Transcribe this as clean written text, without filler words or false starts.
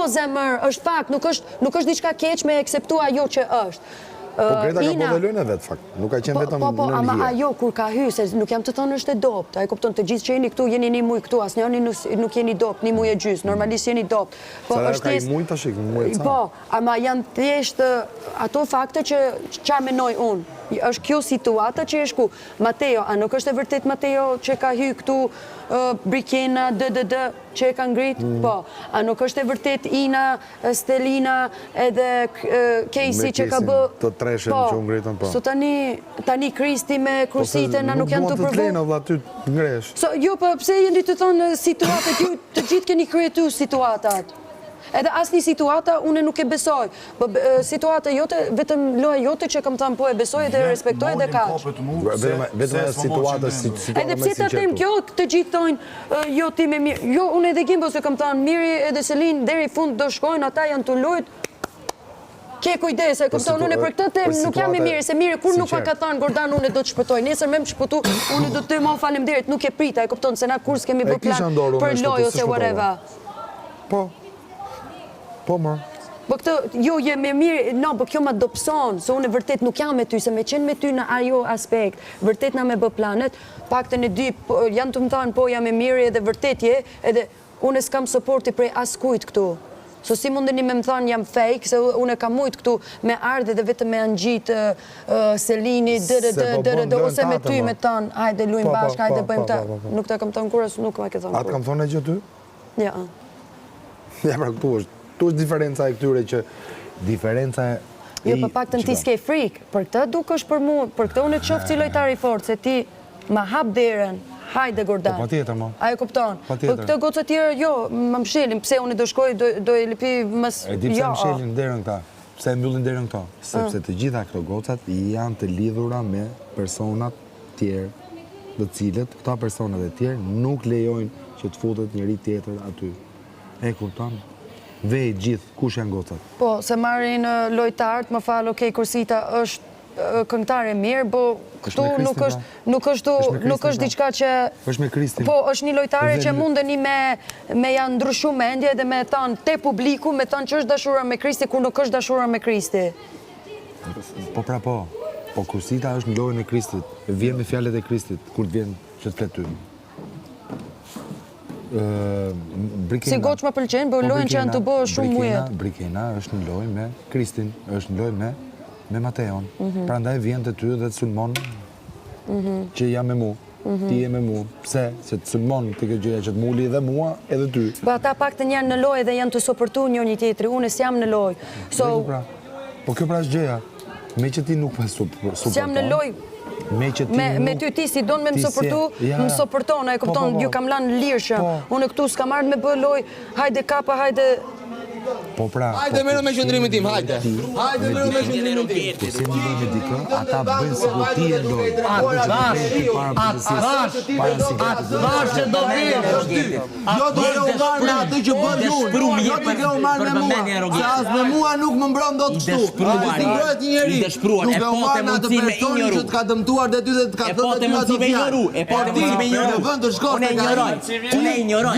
zemër, është fakt, nuk është diçka keq me akceptu ajo që është. Po Greta ka po dhe lënë vetë, fakt. Nuk ka qenë vetëm në lëndje. Po, ama ajo kur ka hyrë, se nuk jam të thonë është e dopt. A e kupton, të gjithë që jeni këtu, jeni një muj këtu, asë njëni nuk jeni dopt, një muj e gjysë, normalisht jeni dopt. Sa ka i muj të shikë, muj e ca. Po, ama janë thjesht ato fakte që qa menoj unë. është kjo situata që është ku. Mateo, a nuk është e vërtet Mateo që ka hy këtu Brikena, që e ka ngrit? Po. A nuk është e vërtet Ina, Stelina, edhe Casey që ka bë... Të treshen që u ngritën, po. So tani Kristi me Krusite na nuk janë të përvu. Po se nuk mund të përvu. të ty të ngresh. Jo, po pse jeni të thonë situatat, ju të gjithë keni kryetu situatat. Edhe asnjë situata unë nuk e besoj. Po situata jote, vetëm loja jote që kam thënë po e besoj dhe e respektoj dhe kaq. Vetëm situata si Edhe pse ta them kjo, të gjithë thonë jo ti me mirë. Jo, unë edhe Gimbo se kam thënë Miri edhe Selin deri fund do shkojnë, ata janë të lojt. Ke kujdes, e kupton, unë për këtë tem nuk jam e mirë, se Miri kur nuk ka thënë Gordan unë do të shpëtoj. Nesër më shpëtu, unë do të më faleminderit, nuk e prita, e kupton, se na kurs kemi bërë plan për lojë ose whatever. Po, më. Po këtë, jo, jem e mirë, no, po kjo ma dopson, se unë vërtet nuk jam me ty, se me qenë me ty në ajo aspekt, vërtet na me bë planet, paktën e dy, janë të më thanë, po jam e mirë edhe vërtet je, edhe unë s'kam supporti prej askujt këtu. So si mundeni me më thanë jam fake, se unë kam mujt këtu me ardhe dhe vetëm me angjit Selini, ose me ty me thanë, hajde lujmë bashkë, hajde bëjmë ta. Nuk ta kam thënë kur, nuk ma ke thënë kur. Atë kam thënë e që ty? Ja. Ja, pra këtu është. Tu është diferenca e këtyre që... Diferenca e... Jo, për pak të në ti s'ke frikë. Për këtë duk është për mu, për këtë unë të qofë si lojtari fort, se ti ma hap deren, hajde Gordan. Po, pa tjetër, ma. A e kupton? Për këtë gocë tjerë, jo, më mshelin, pse unë do shkoj, do e lipi mës... E di pse mshelin deren këta, pse mbyllin deren këta, sepse të gjitha këto gocat janë të lidhura me personat tjerë, dhe cilët, këta personat e tjerë, nuk lejojnë që të futet njëri tjetër aty. E kupton? Vej gjithë, kush janë gocat? Po, se marrin lojtarët, më falë, okej, Kursita është këngëtare mirë, po këtu nuk është diçka që... është me Kristin. Po, është një lojtare që mundeni me janë ndryshu mendje dhe me thanë te publiku, me thanë që është dashura me Kristi, kur nuk është dashura me Kristi. Po pra po, po Kursita është në lojën e Kristit, vjen me fjallet e Kristit, kur të vjen që të flet ty. Si goç më pëlqenë, bë lojnë që janë të bëhë shumë mujet. Brikena është në lojnë me Kristin, është në lojnë me Mateon. Pra ndaj vjen të ty dhe të sulmon që jam me mu, ti je me mu. Pse? Se të sulmon të këtë gjëja që të muli dhe mua edhe ty. Po ata pak të janë në lojë dhe janë të soportu një tjetri, unë s'jam në lojë. Po kjo pra është gjëja, me që ti nuk për soporton. S'jam në lojë. Me ty ti si donë me më soportu, më soporton, e kupton, ju kam lanë lirëshëm. Unë këtu s'kam ardhë me bë loj, hajde kapa, hajde... Po pra... Hajde mërë me qëndrimit tim, hajde! Hajde mërë me qëndrimit tim! Po se më lojnë dikë, ata bëjnë si ku ti e lojnë. Atë vash që do vjetë! Jo të ke umarë me atë që bërë unë! Jo të ke umarë me mua! Se asë me mua nuk më mbron do të shtu! Atë si mbrojt një njeri! Nuk ke umarë me atë personi që të ka dëmtuar dhe ty dhe të ka thënë dhe ty atë fjarë! E po të mundësi me ignoru. Në vënd të shkosh të ka Unë e ignoroj.